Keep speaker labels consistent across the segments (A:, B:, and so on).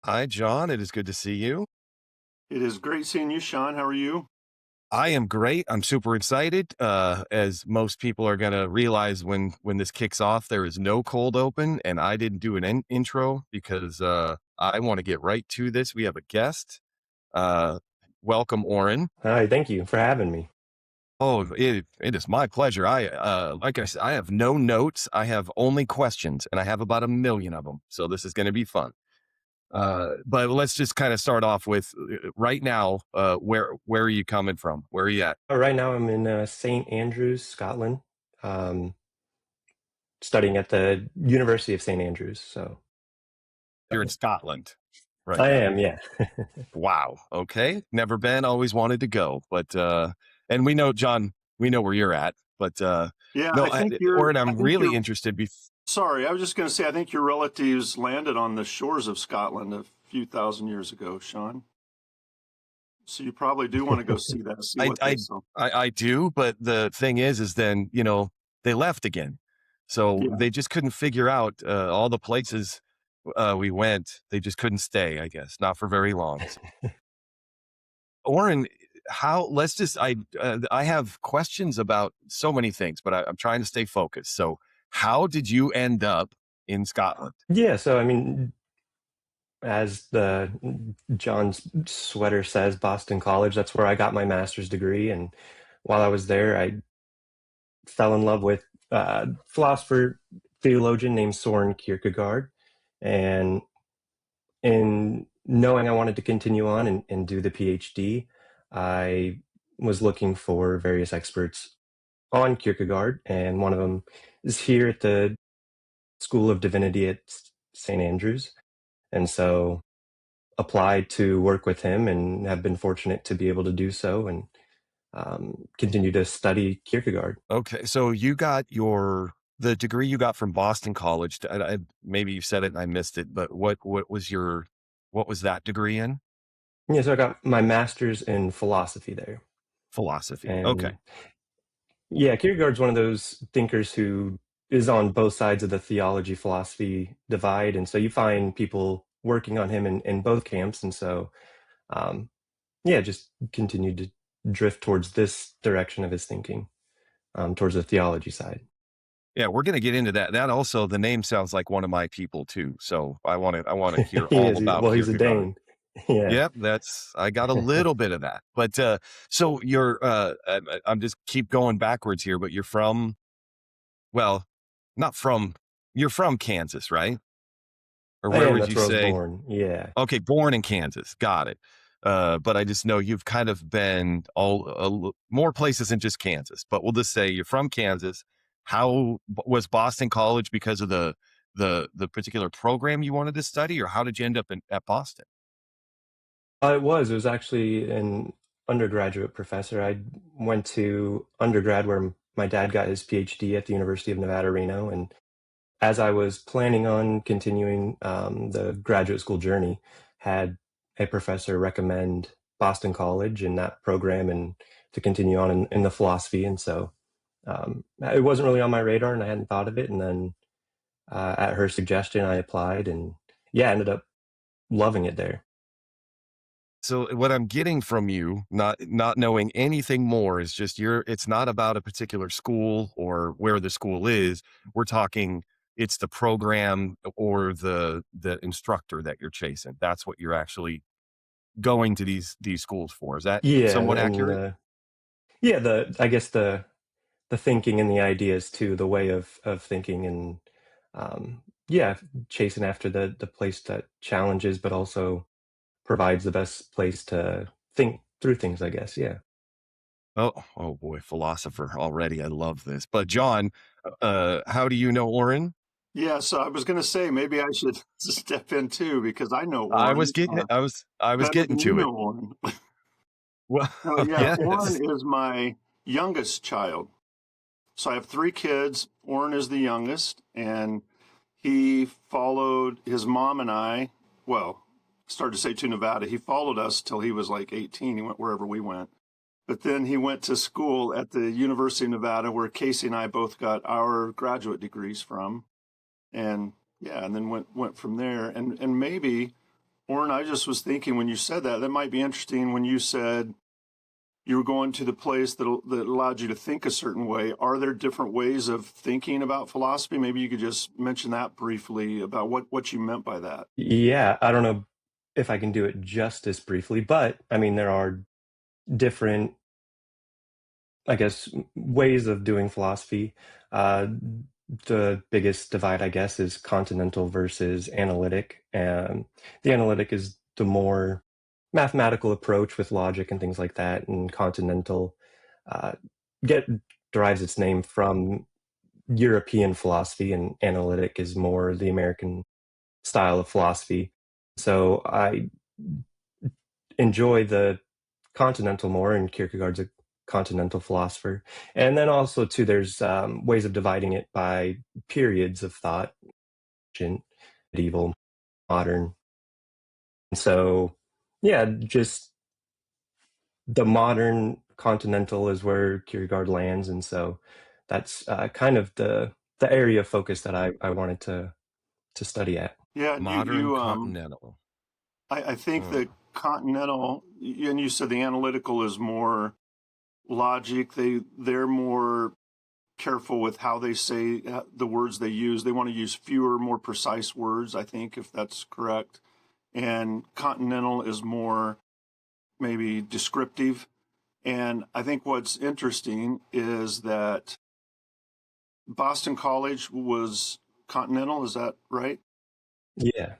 A: Hi, John. It is good to see you.
B: It is great seeing you, Sean. How are you?
A: I am great. I'm super excited. As most people are going to realize when this kicks off, there is no cold open, and I didn't do an intro because I want to get right to this. We have a guest. Uh, Welcome, Orrin.
C: Hi, thank you for having me.
A: Oh, it is my pleasure. Like I said, I have no notes. I have only questions, and I have about a million of them. So this is going to be fun. But let's just kind of start off with right now. Where are you coming from? Where are you at?
C: Right now, I'm in St. Andrews, Scotland, um, studying at the University of St. Andrews. So
A: You're in Scotland right
C: I
A: now.
C: am, yeah.
A: Wow. Okay. Never been. Always wanted to go, but and we know, John. We know where you're at, but
B: Yeah,
A: no, Oren,
B: I
A: I'm
B: think
A: really
B: you're,
A: interested.
B: sorry, I was just going to say, I think your relatives landed on the shores of Scotland a few thousand years ago, Sean. So you probably do want to go see that, see
A: I,
B: what they
A: I
B: saw.
A: I do, but the thing is then they left again, so
B: Yeah.
A: they just couldn't figure out all the places we went. They just couldn't stay. I guess not for very long. Orrin, how? Let's just. I have questions about so many things, but I'm trying to stay focused. So, how did you end up in Scotland?
C: Yeah, so I mean, as the John's sweater says, Boston College, that's where I got my master's degree. And while I was there, I fell in love with a philosopher, theologian named Soren Kierkegaard. And in knowing I wanted to continue on and do the PhD, I was looking for various experts on Kierkegaard, and one of them is here at the School of Divinity at St. Andrews. And so applied to work with him and have been fortunate to be able to do so and continue to study Kierkegaard.
A: Okay, so you got the degree you got from Boston College. Maybe you said it and I missed it, but what was that degree in?
C: Yeah, so I got my master's in philosophy there.
A: Philosophy. Okay.
C: And yeah, Kierkegaard's one of those thinkers who is on both sides of the theology philosophy divide. And so you find people working on him in both camps. And so, um, yeah, just continued to drift towards this direction of his thinking, towards the theology side.
A: Yeah, we're going to get into that. That also, the name sounds like one of my people too. So I want to hear
C: He
A: all
C: is,
A: about
C: well, he's a
A: Kierkegaard.
C: Dane. Yeah.
A: Yep, I got a little bit of that. But so I'm just keep going backwards here, but well, not from, you're from Kansas, right? Or
C: I
A: where
C: am.
A: would
C: That's
A: you
C: where I was
A: say?
C: born. Yeah.
A: Okay, born in Kansas. Got it. But I just know you've kind of been more places than just Kansas. But we'll just say you're from Kansas. How was Boston College because of the particular program you wanted to study, or how did you end up at Boston?
C: It was actually an undergraduate professor. I went to undergrad where my dad got his PhD at the University of Nevada, Reno. And as I was planning on continuing the graduate school journey, had a professor recommend Boston College and that program and to continue on in the philosophy. And so it wasn't really on my radar and I hadn't thought of it. And then at her suggestion, I applied and yeah, ended up loving it there.
A: So what I'm getting from you, not knowing anything more, is just it's not about a particular school or where the school is. We're talking it's the program or the instructor that you're chasing. That's what you're actually going to these schools for. Is that
C: Yeah.
A: somewhat
C: And
A: accurate?
C: yeah, I guess the thinking and the ideas too, the way of thinking and yeah, chasing after the place that challenges, but also provides the best place to think through things, I guess. Yeah.
A: Oh boy, philosopher already. I love this. But John, how do you know Orrin?
B: Yeah, so I was going to say, maybe I should step in too, because I know
A: I
B: Orrin
A: was getting I was
B: better
A: getting
B: than you
A: to it.
B: know Orrin.
A: Well,
B: No, yeah, Orrin
A: yes.
B: is my youngest child. So I have three kids. Orrin is the youngest, and he followed his mom and I. Well, started to say to Nevada. He followed us till he was like 18. He went wherever we went. But then he went to school at the University of Nevada, where Casey and I both got our graduate degrees from. And yeah, and then went from there. And maybe Orrin, I just was thinking when you said that might be interesting when you said you were going to the place that allowed you to think a certain way. Are there different ways of thinking about philosophy? Maybe you could just mention that briefly about what you meant by that.
C: Yeah, I don't know if I can do it justice briefly, but I mean, there are different, I guess, ways of doing philosophy. Uh, the biggest divide, I guess, is continental versus analytic. And the analytic is the more mathematical approach with logic and things like that. And continental uh, get derives its name from European philosophy, and analytic is more the American style of philosophy. So I enjoy the continental more, and Kierkegaard's a continental philosopher. And then also too, there's ways of dividing it by periods of thought, ancient, medieval, modern. So yeah, just the modern continental is where Kierkegaard lands, and so that's kind of the area of focus that I wanted to study at.
B: Yeah, and
A: Modern
B: you
A: continental.
B: I think
A: Hmm.
B: the continental, and you said the analytical is more logic. They're more careful with how they say the words they use. They want to use fewer, more precise words, I think, if that's correct. And continental is more maybe descriptive. And I think what's interesting is that Boston College was continental, is that right?
C: Yeah,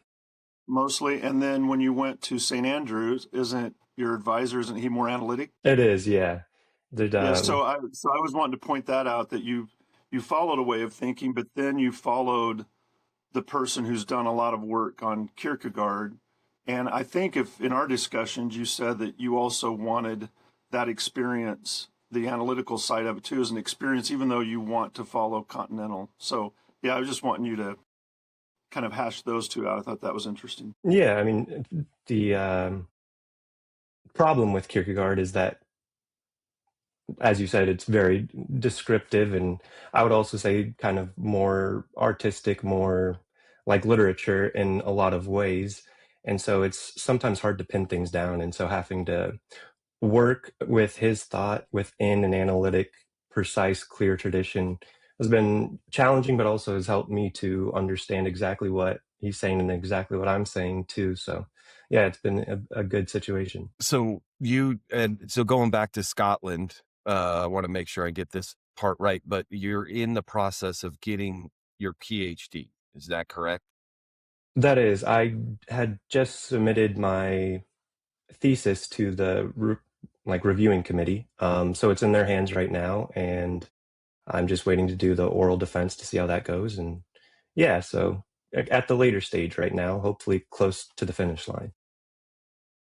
B: Mostly. And then when you went to St. Andrews, isn't your advisor, isn't he more analytic?
C: it is. Yeah, There'd,
B: Yeah, so I was wanting to point that out that you followed a way of thinking, but then you followed the person who's done a lot of work on Kierkegaard. And I think if in our discussions you said that you also wanted that experience, the analytical side of it too, as an experience, even though you want to follow Continental. So yeah, I was just wanting you to kind of hash those two out. I thought that was interesting.
C: yeah. I mean, the problem with Kierkegaard is that, as you said, it's very descriptive, and I would also say kind of more artistic, more like literature in a lot of ways. And so it's sometimes hard to pin things down. And so having to work with his thought within an analytic, precise, clear tradition has been challenging, but also has helped me to understand exactly what he's saying and exactly what I'm saying too. So yeah, it's been a good situation.
A: So going back to Scotland, I want to make sure I get this part right, but you're in the process of getting your PhD. Is that correct?
C: That is, I had just submitted my thesis to the like reviewing committee. So it's in their hands right now, and I'm just waiting to do the oral defense to see how that goes. And yeah, so at the later stage right now, hopefully close to the finish line.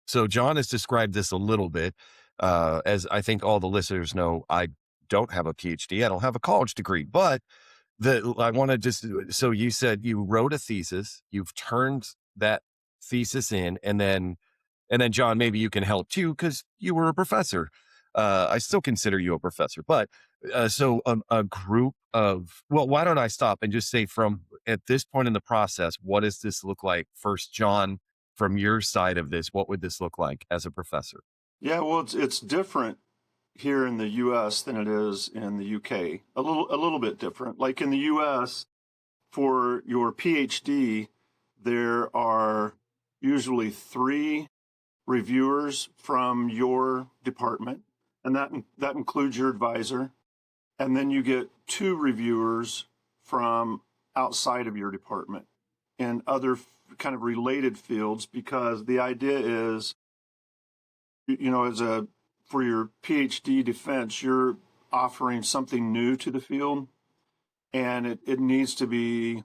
A: So John has described this a little bit. As I think all the listeners know, I don't have a PhD. I don't have a college degree, but I want to just, so you said you wrote a thesis, you've turned that thesis in, and then John, maybe you can help too, because you were a professor. I still consider you a professor, but so a group of, well, why don't I stop and just say from at this point in the process, what does this look like? First, John, from your side of this, what would this look like as a professor?
B: Yeah, well, it's different here in the U.S. than it is in the U.K. A little bit different. Like in the U.S., for your PhD, there are usually three reviewers from your department, and that includes your advisor. And then you get two reviewers from outside of your department in other kind of related fields, because the idea is, as a for your PhD defense, you're offering something new to the field, and it needs to be.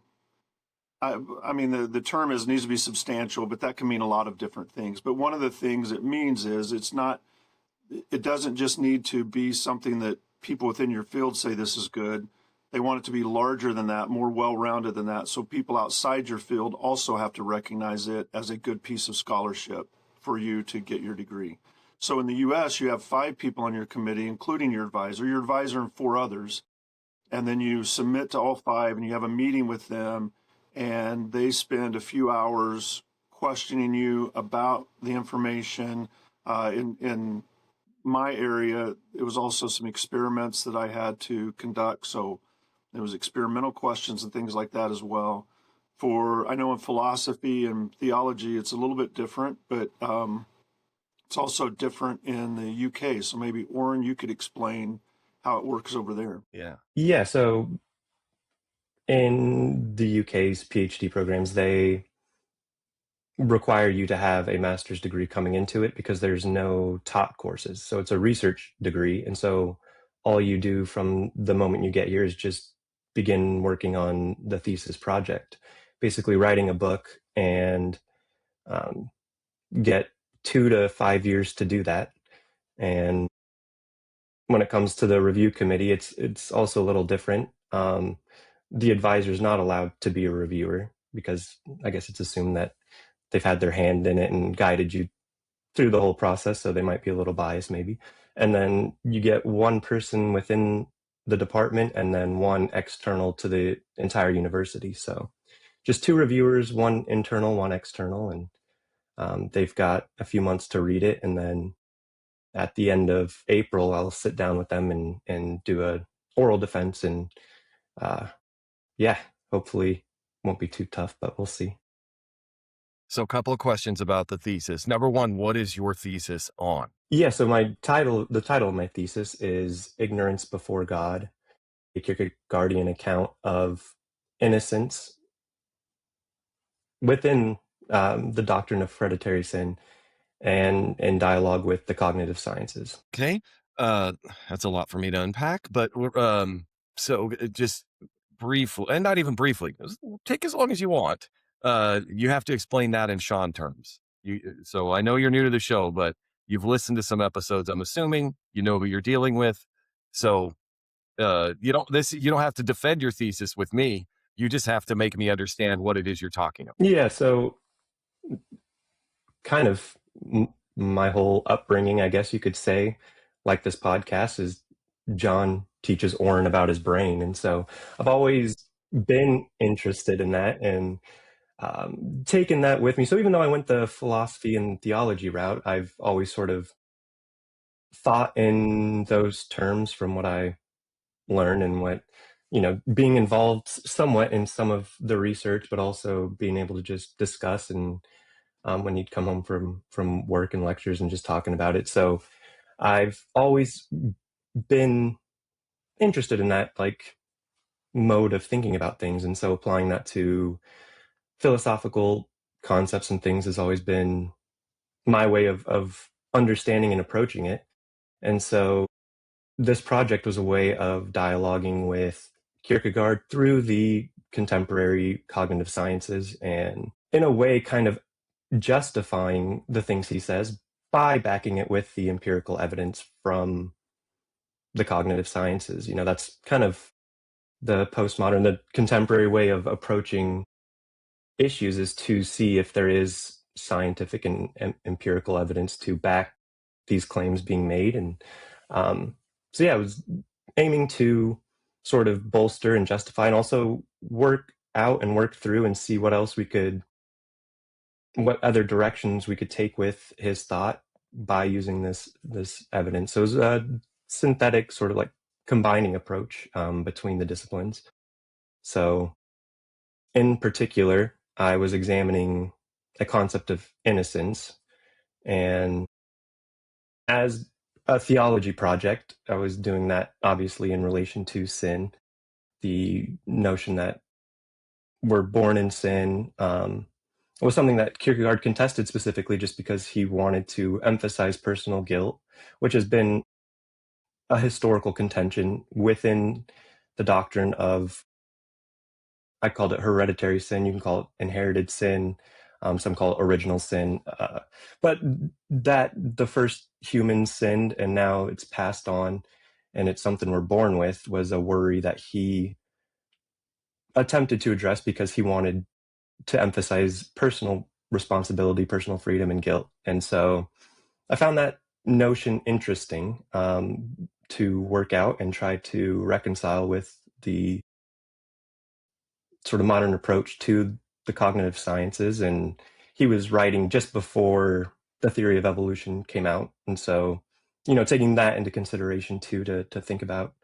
B: I mean, the term is needs to be substantial, but that can mean a lot of different things. But one of the things it means is it doesn't just need to be something that people within your field say this is good. They want it to be larger than that, more well-rounded than that. So people outside your field also have to recognize it as a good piece of scholarship for you to get your degree. So in the US, you have 5 people on your committee, including your advisor and 4 others. And then you submit to all 5 and you have a meeting with them, and they spend a few hours questioning you about the information. In my area, it was also some experiments that I had to conduct. So there was experimental questions and things like that as well. I know in philosophy and theology, it's a little bit different, but it's also different in the UK. So maybe, Orrin, you could explain how it works over there.
C: Yeah, so in the UK's PhD programs, they require you to have a master's degree coming into it because there's no taught courses. So it's a research degree. And so all you do from the moment you get here is just begin working on the thesis project, basically writing a book, and get 2 to 5 years to do that. And when it comes to the review committee, it's also a little different. The advisor is not allowed to be a reviewer because I guess it's assumed that they've had their hand in it and guided you through the whole process, so they might be a little biased maybe. And then you get one person within the department and then one external to the entire university. So just 2 reviewers, one internal, one external, and they've got a few months to read it. And then at the end of April, I'll sit down with them and do a oral defense. And yeah, hopefully won't be too tough, but we'll see.
A: So a couple of questions about the thesis. Number one, what is your thesis on?
C: Yeah, so the title of my thesis is Ignorance Before God, a Kierkegaardian account of innocence within the doctrine of hereditary sin and in dialogue with the cognitive sciences.
A: Okay. That's a lot for me to unpack, but so just briefly, and not even briefly, take as long as you want. You have to explain that in Sean terms. So I know you're new to the show, but you've listened to some episodes. I'm assuming you know who you're dealing with. So you don't have to defend your thesis with me. You just have to make me understand what it is you're talking about.
C: Yeah, so kind of my whole upbringing, I guess you could say, like this podcast, is John teaches Orrin about his brain. And so I've always been interested in that and taken that with me. So even though I went the philosophy and theology route, I've always sort of thought in those terms from what I learned and what, being involved somewhat in some of the research, but also being able to just discuss and when you'd come home from work and lectures and just talking about it. So I've always been interested in that like mode of thinking about things. And so applying that to philosophical concepts and things has always been my way of understanding and approaching it. And so this project was a way of dialoguing with Kierkegaard through the contemporary cognitive sciences and in a way kind of justifying the things he says by backing it with the empirical evidence from the cognitive sciences. That's kind of the postmodern, the contemporary way of approaching issues, is to see if there is scientific and empirical evidence to back these claims being made. And so yeah, I was aiming to sort of bolster and justify and also work out and work through and see what other directions we could take with his thought by using this evidence. So it was a synthetic sort of like combining approach between the disciplines. So in particular, I was examining a concept of innocence, and as a theology project, I was doing that obviously in relation to sin, the notion that we're born in sin, was something that Kierkegaard contested specifically just because he wanted to emphasize personal guilt, which has been a historical contention within the doctrine of, I called it hereditary sin. You can call it inherited sin. Some call it original sin. But that the first human sinned and now it's passed on and it's something we're born with was a worry that he attempted to address because he wanted to emphasize personal responsibility, personal freedom, and guilt. And so I found that notion interesting to work out and try to reconcile with the sort of modern approach to the cognitive sciences. And he was writing just before the theory of evolution came out. And so, taking that into consideration too, to think about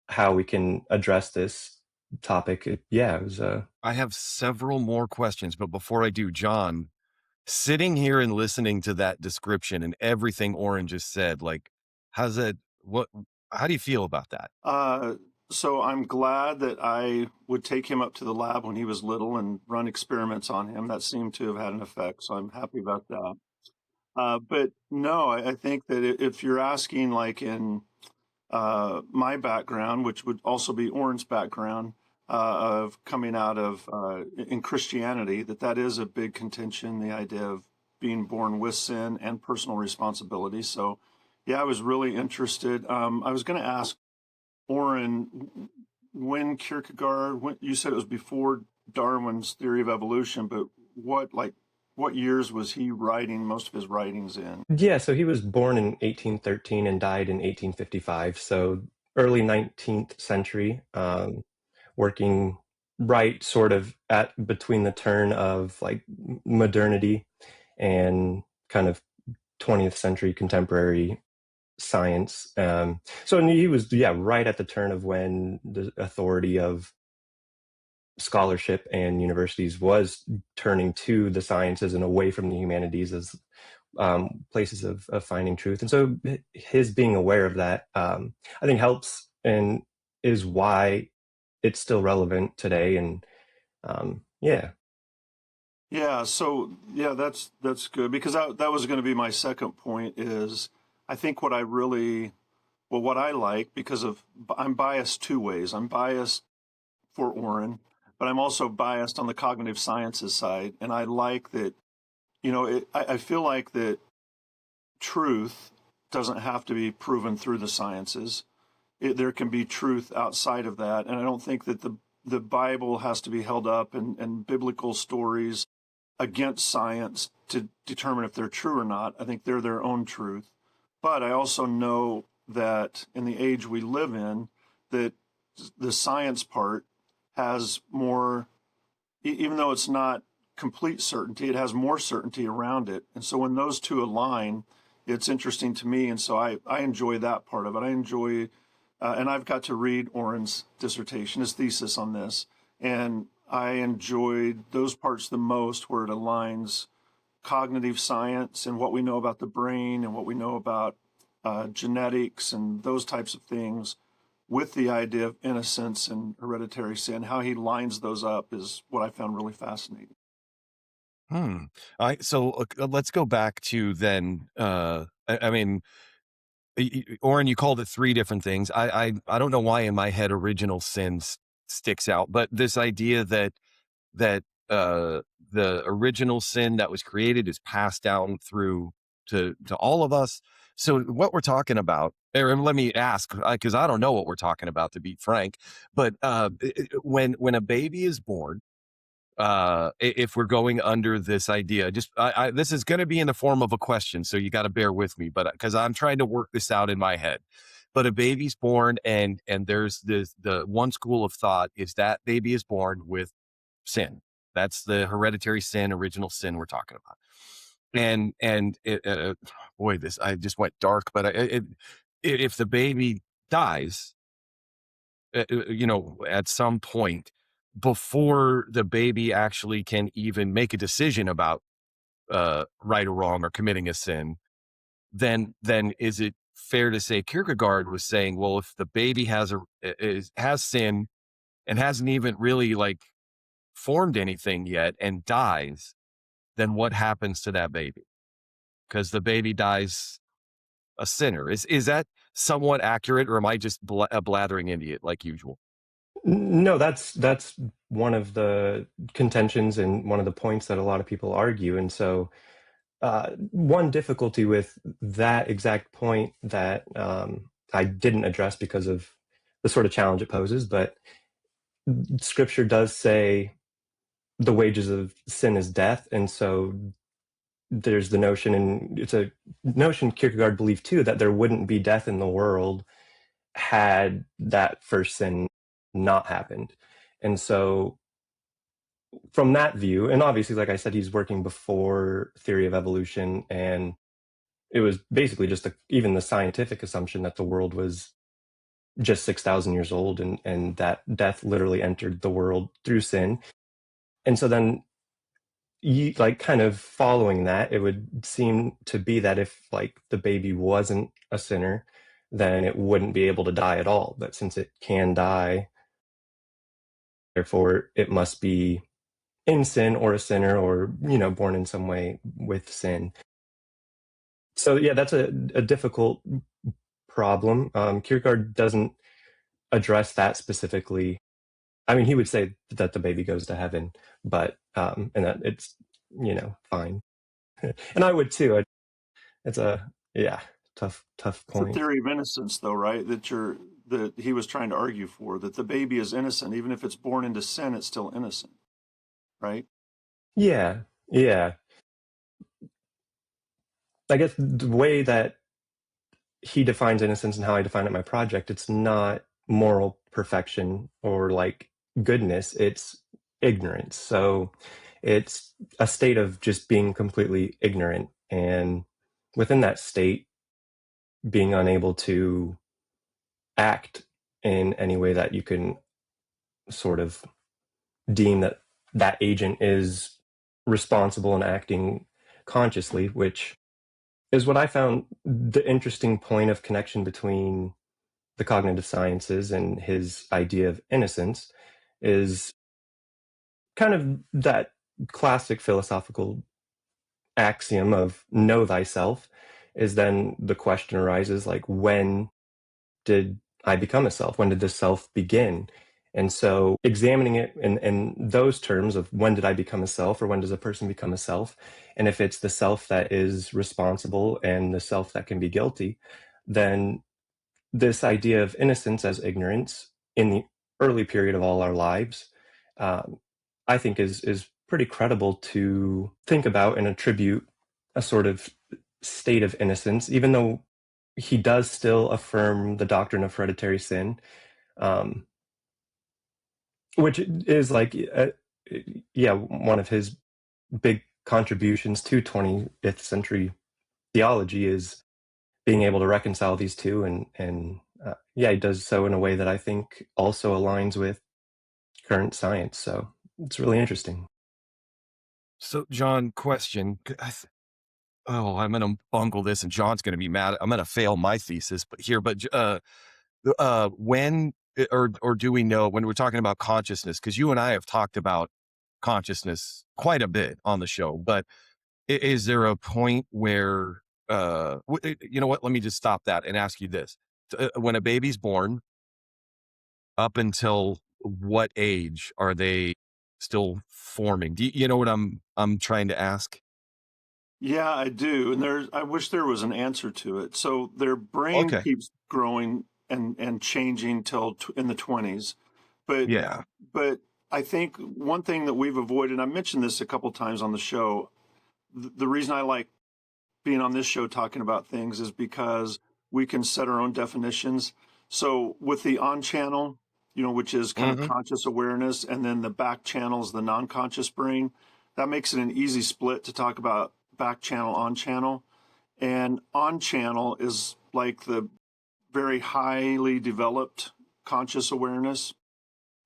C: how we can address this topic. It was
A: I have several more questions, but before I do, John, sitting here and listening to that description and everything Orrin just said, like, how's that? What? How do you feel about that?
B: So I'm glad that I would take him up to the lab when he was little and run experiments on him. That seemed to have had an effect. So I'm happy about that. But no, I think that if you're asking, like in my background, which would also be Orrin's background, of coming out of in Christianity, that is a big contention, the idea of being born with sin and personal responsibility. So, yeah, I was really interested. I was going to ask Orrin, when Kierkegaard, you said it was before Darwin's theory of evolution, but what years was he writing most of his writings in?
C: Yeah, so he was born in 1813 and died in 1855. So early 19th century, working right sort of at between the turn of like modernity and kind of 20th century contemporary science. So he was, right at the turn of when the authority of scholarship and universities was turning to the sciences and away from the humanities as places of finding truth. And so his being aware of that, I think helps and is why it's still relevant today. And yeah.
B: Yeah, so yeah, that's good because that was going to be my second point is I think what I like because of I'm biased two ways. I'm biased for Orrin, but I'm also biased on the cognitive sciences side, and I like that I feel like that truth doesn't have to be proven through the sciences. There can be truth outside of that, and I don't think that the Bible has to be held up and biblical stories against science to determine if they're true or not. I think they're their own truth. But I also know that in the age we live in, that the science part has more, even though it's not complete certainty, it has more certainty around it. And so when those two align, it's interesting to me. And so I enjoy that part of it. I enjoy, and I've got to read Orrin's dissertation, his thesis on this. And I enjoyed those parts the most where it aligns cognitive science and what we know about the brain and what we know about genetics and those types of things with the idea of innocence and hereditary sin. How he lines those up is what I found really fascinating.
A: Hmm. Let's go back to then. I mean, Orrin, you called it three different things. I don't know why in my head original sins sticks out, but this idea that the original sin that was created is passed down through to all of us. So what we're talking about, or let me ask, because I don't know what we're talking about, to be frank. But when a baby is born, if we're going under this idea, just this is going to be in the form of a question, so you got to bear with me, but because I'm trying to work this out in my head. But a baby's born, and there's the one school of thought is that baby is born with sin. That's the hereditary sin, original sin we're talking about. And boy, this I just went dark. But if the baby dies, at some point before the baby actually can even make a decision about right or wrong or committing a sin, then is it fair to say Kierkegaard was saying, well, if the baby has sin and hasn't even really like formed anything yet and dies, then what happens to that baby? Because the baby dies a sinner. Is that somewhat accurate, or am I just a blathering idiot like usual?
C: No, that's one of the contentions and one of the points that a lot of people argue. And so one difficulty with that exact point that I didn't address because of the sort of challenge it poses, but scripture does say the wages of sin is death. And so there's the notion, and it's a notion Kierkegaard believed too, that there wouldn't be death in the world had that first sin not happened. And so from that view, and obviously, like I said, he's working before theory of evolution, and it was basically just even the scientific assumption that the world was just 6,000 years old, and that death literally entered the world through sin. And so then, you like kind of following that, it would seem to be that if like the baby wasn't a sinner, then it wouldn't be able to die at all. But since it can die, therefore it must be in sin or a sinner, or born in some way with sin. So yeah, that's a difficult problem. Kierkegaard doesn't address that specifically. I mean, he would say that the baby goes to heaven, but and that it's fine, and I would too. It's a tough
B: It's the
C: point.
B: theory of innocence, though, right? That he was trying to argue for, that the baby is innocent. Even if it's born into sin, it's still innocent, right?
C: Yeah, yeah. I guess the way that he defines innocence and how I define it in my project, it's not moral perfection or like goodness, it's ignorance. So it's a state of just being completely ignorant, and within that state, being unable to act in any way that you can sort of deem that that agent is responsible and acting consciously, which is what I found the interesting point of connection between the cognitive sciences and his idea of innocence, is kind of that classic philosophical axiom of know thyself. Is then the question arises, like, when did I become a self? When did the self begin? And so examining it in those terms of when did I become a self, or when does a person become a self? And if it's the self that is responsible and the self that can be guilty, then this idea of innocence as ignorance in the early period of all our lives, I think is pretty credible to think about and attribute a sort of state of innocence, even though he does still affirm the doctrine of hereditary sin, um, which is like, one of his big contributions to 20th century theology is being able to reconcile these two, and he does so in a way that I think also aligns with current science. So it's really interesting.
A: So, John, question. Oh, I'm going to bungle this, and John's going to be mad. I'm going to fail my thesis, when or do we know when we're talking about consciousness? Because you and I have talked about consciousness quite a bit on the show, but is there a point where you know what? Let me just stop that and ask you this: when a baby's born, up until what age are they still forming? You know what I'm trying to ask?
B: Yeah, I do. And I wish there was an answer to it. So their brain
A: Okay,
B: keeps growing and changing till in the 20s. But
A: yeah.
B: but I think one thing that we've avoided, I mentioned this a couple times on the show, the reason I like being on this show talking about things is because we can set our own definitions. So with the on channel, which is kind of
A: Hmm.
B: conscious awareness, and then the back channel is the non-conscious brain, that makes it an easy split to talk about back channel, on channel. And on channel is like the very highly developed conscious awareness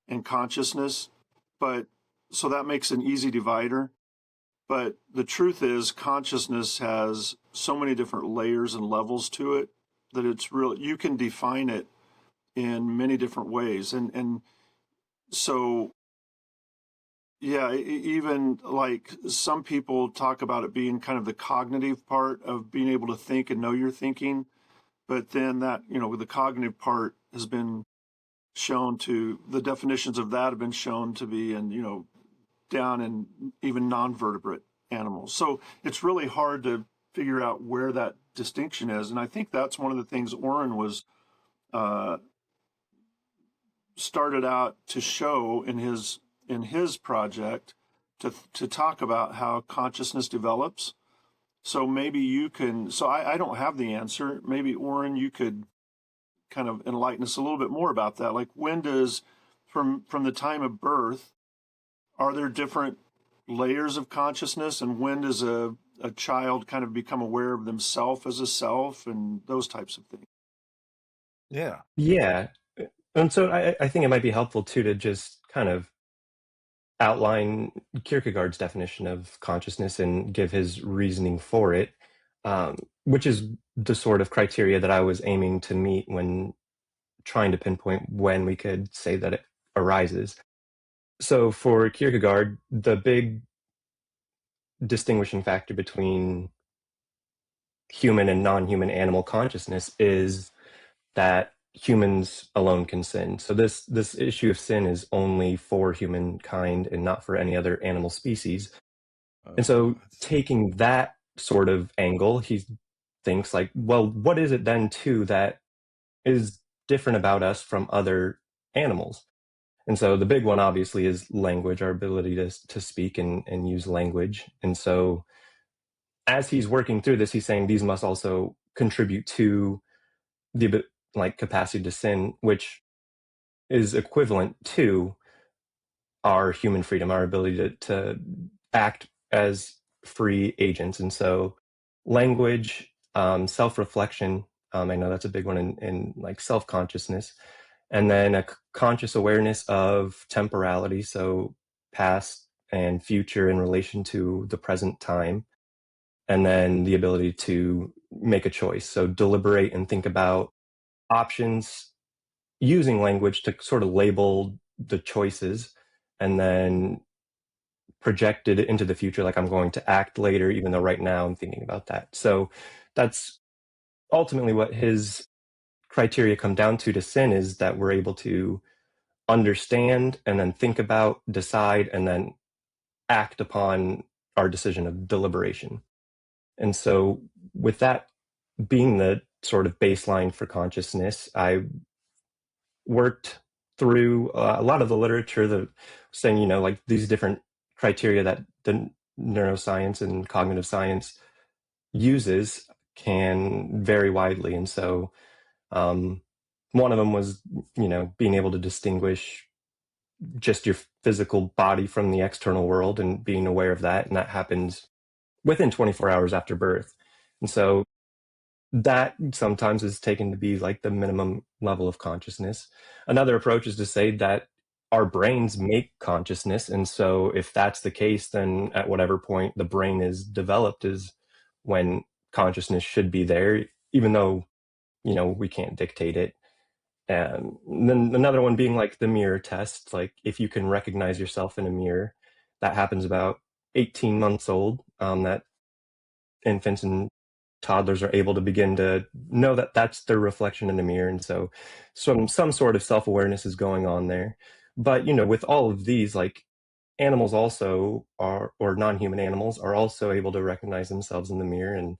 B: and consciousness. But so that makes an easy divider. But the truth is, consciousness has so many different layers and levels to it that it's real. You can define it in many different ways, and so yeah, even like some people talk about it being kind of the cognitive part of being able to think and know you're thinking, but then that the cognitive part has been shown to the definitions of that have been shown to be in down in even non-vertebrate animals. So it's really hard to figure out where that distinction is. And I think that's one of the things Orrin was uh, started out to show in his project to talk about how consciousness develops. So maybe you can. So I don't have the answer. Maybe Orrin, you could kind of enlighten us a little bit more about that. Like when does from the time of birth are there different layers of consciousness, and when does a child kind of become aware of themselves as a self and those types of things?
A: Yeah.
C: Yeah. And so I think it might be helpful too to just kind of outline Kierkegaard's definition of consciousness and give his reasoning for it, which is the sort of criteria that I was aiming to meet when trying to pinpoint when we could say that it arises. So for Kierkegaard, the big distinguishing factor between human and non-human animal consciousness is that humans alone can sin. So this issue of sin is only for humankind and not for any other animal species. And so taking that sort of angle, he thinks like, well, what is it then too that is different about us from other animals? And so the big one obviously is language, our ability to speak and use language. And so as he's working through this, he's saying these must also contribute to the like capacity to sin, which is equivalent to our human freedom, our ability to act as free agents. And so language, self-reflection, I know that's a big one in like self-consciousness, and then a conscious awareness of temporality, so past and future in relation to the present time, and then the ability to make a choice, so deliberate and think about options using language to sort of label the choices and then project it into the future, like I'm going to act later, even though right now I'm thinking about that. So that's ultimately what his criteria come down to sin, is that we're able to understand and then think about, decide, and then act upon our decision of deliberation. And so with that being the sort of baseline for consciousness, I worked through a lot of the literature that saying, you know, like these different criteria that the neuroscience and cognitive science uses can vary widely. And so one of them was, you know, being able to distinguish just your physical body from the external world and being aware of that. And that happens within 24 hours after birth. And so that sometimes is taken to be like the minimum level of consciousness. Another approach is to say that our brains make consciousness. And so if that's the case, then at whatever point the brain is developed is when consciousness should be there, even though, you know, we can't dictate it. And then another one being like the mirror test. Like if you can recognize yourself in a mirror, that happens about 18 months old, that infants and toddlers are able to begin to know that that's their reflection in the mirror. And so some sort of self-awareness is going on there. But, you know, with all of these, like animals also are, or non-human animals are also able to recognize themselves in the mirror and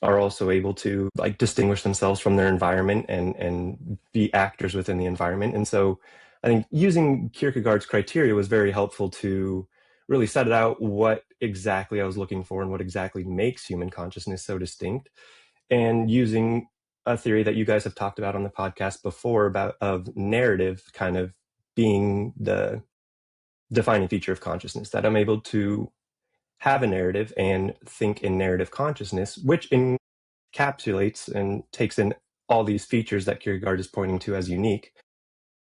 C: are also able to like distinguish themselves from their environment and be actors within the environment. And so I think using Kierkegaard's criteria was very helpful to really set it out what exactly I was looking for and what exactly makes human consciousness so distinct. And using a theory that you guys have talked about on the podcast before about of narrative kind of being the defining feature of consciousness, that I'm able to have a narrative and think in narrative consciousness, which encapsulates and takes in all these features that Kierkegaard is pointing to as unique.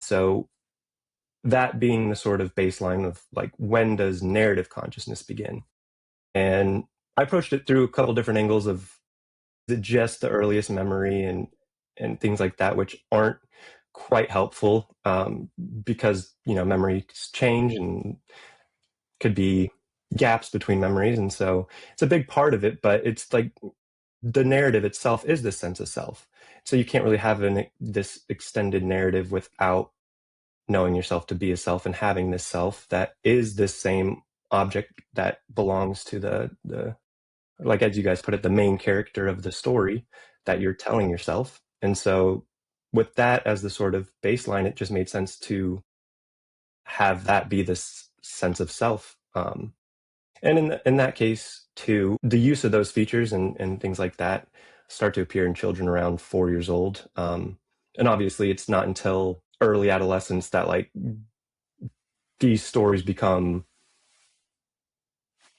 C: So that being the sort of baseline of like, when does narrative consciousness begin? And I approached it through a couple different angles of, is it just the earliest memory and things like that, which aren't quite helpful because, you know, memories change and could be gaps between memories. And so it's a big part of it, but it's like the narrative itself is the sense of self. So you can't really have this extended narrative without knowing yourself to be a self and having this self that is this same object that belongs to the like, as you guys put it, the main character of the story that you're telling yourself. And so with that as the sort of baseline, it just made sense to have that be this sense of self. And in that case too, the use of those features and things like that start to appear in children around 4 years old. And obviously it's not until early adolescence that like these stories become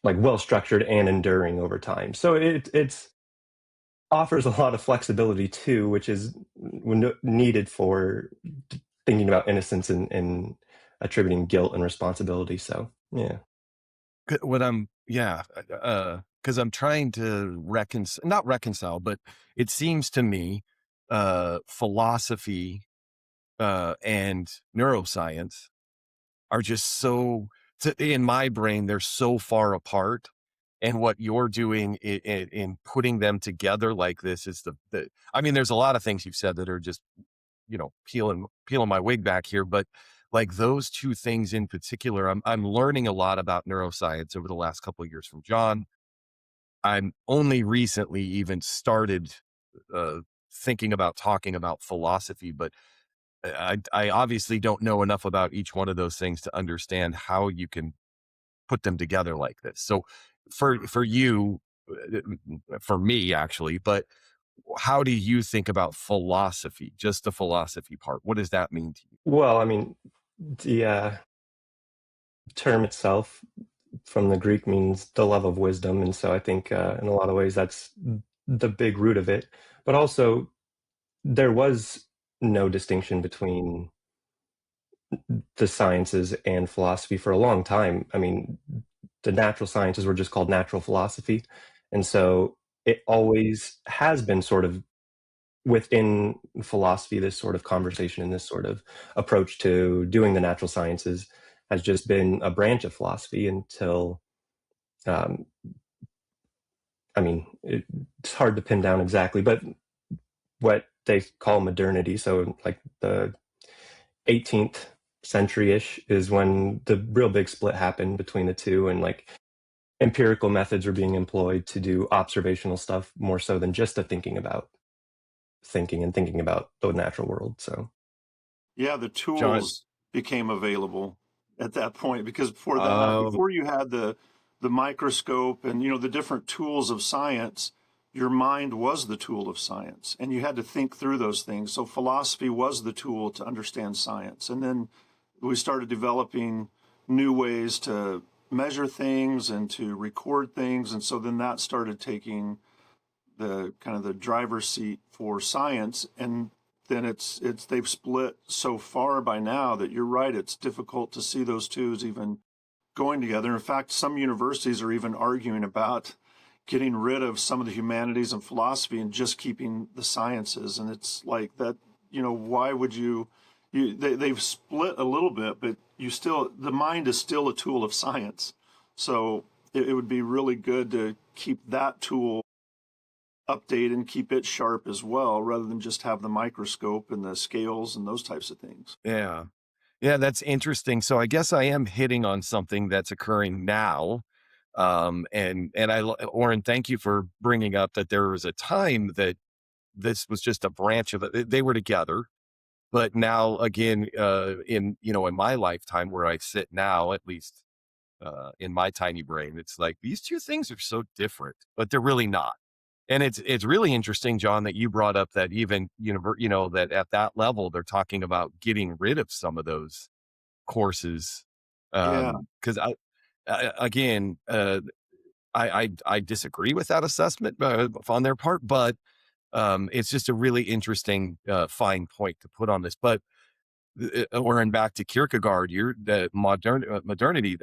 C: like well structured and enduring over time. So it's offers a lot of flexibility too, which is needed for thinking about innocence and attributing guilt and responsibility. So yeah.
A: What I'm yeah, because I'm trying to not reconcile, but it seems to me, philosophy, and neuroscience are just so in my brain, they're so far apart, and what you're doing in putting them together like this is the I mean, there's a lot of things you've said that are just, peeling my wig back here, but, like, those 2 things in particular, I'm learning a lot about neuroscience over the last couple of years from John. I'm only recently even started, uh, thinking about talking about philosophy, but I obviously don't know enough about each one of those things to understand how you can put them together like this. So for you, for me actually, but how do you think about philosophy? Just the philosophy part. What does that mean to you?
C: Well, I mean, the term itself from the Greek means the love of wisdom. And so I think in a lot of ways that's the big root of it. But also, there was no distinction between the sciences and philosophy for a long time. I mean, the natural sciences were just called natural philosophy. And so it always has been sort of within philosophy, this sort of conversation and this sort of approach to doing the natural sciences has just been a branch of philosophy until, um, I mean, it's hard to pin down exactly, but what they call modernity, so like the 18th century-ish is when the real big split happened between the two, and like empirical methods were being employed to do observational stuff more so than just the thinking about thinking and thinking about the natural world. So
B: Yeah, the
A: John,
B: tools became available at that point because before that,
A: oh,
B: before you had the microscope and the different tools of science, your mind was the tool of science, and you had to think through those things. So philosophy was the tool to understand science, and then we started developing new ways to measure things and to record things, and so then that started taking the kind of the driver's seat for science, and then it's they've split so far by now that you're right, it's difficult to see those two as even going together. In fact, some universities are even arguing about getting rid of some of the humanities and philosophy and just keeping the sciences. And it's like that, why would they've split a little bit, but the mind is still a tool of science. So it would be really good to keep that tool update and keep it sharp as well, rather than just have the microscope and the scales and those types of things.
A: yeah. Yeah, that's interesting. So I guess I am hitting on something that's occurring now. Orrin, thank you for bringing up that there was a time that this was just a branch of it. They were together, but now again, in my lifetime where I sit now, at least in my tiny brain, it's like these 2 things are so different, but they're really not. And it's really interesting, John, that you brought up that even that at that level they're talking about getting rid of some of those courses.
B: Yeah,
A: Because again, I disagree with that assessment on their part, but it's just a really interesting fine point to put on this. But or in back to Kierkegaard, you're the modernity.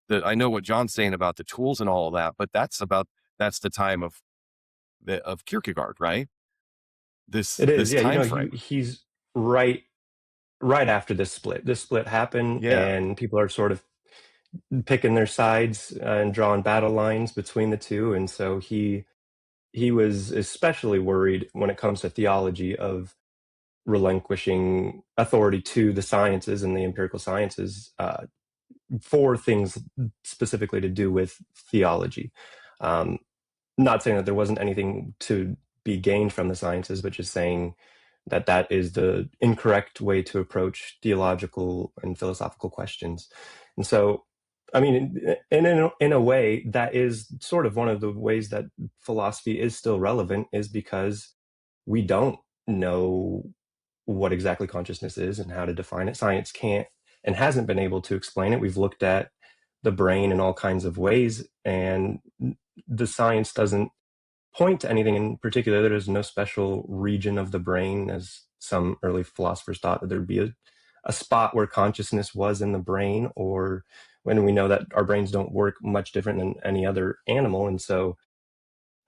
A: That I know what John's saying about the tools and all of that, but that's the time of Kierkegaard, right?
C: it is,
A: This
C: yeah.
A: time frame.
C: He's right after this split. This split happened,
A: Yeah.
C: and people are sort of picking their sides and drawing battle lines between the two. And so he was especially worried when it comes to theology of relinquishing authority to the sciences and the empirical sciences for things specifically to do with theology. Um, Not saying that there wasn't anything to be gained from the sciences, but just saying that that is the incorrect way to approach theological and philosophical questions. And so, I mean, in a way, that is sort of one of the ways that philosophy is still relevant, is because we don't know what exactly consciousness is and how to define it. Science can't and hasn't been able to explain it. We've looked at the brain in all kinds of ways, and the science doesn't point to anything in particular. There is no special region of the brain, as some early philosophers thought that there'd be a spot where consciousness was in the brain, or when we know that our brains don't work much different than any other animal. And so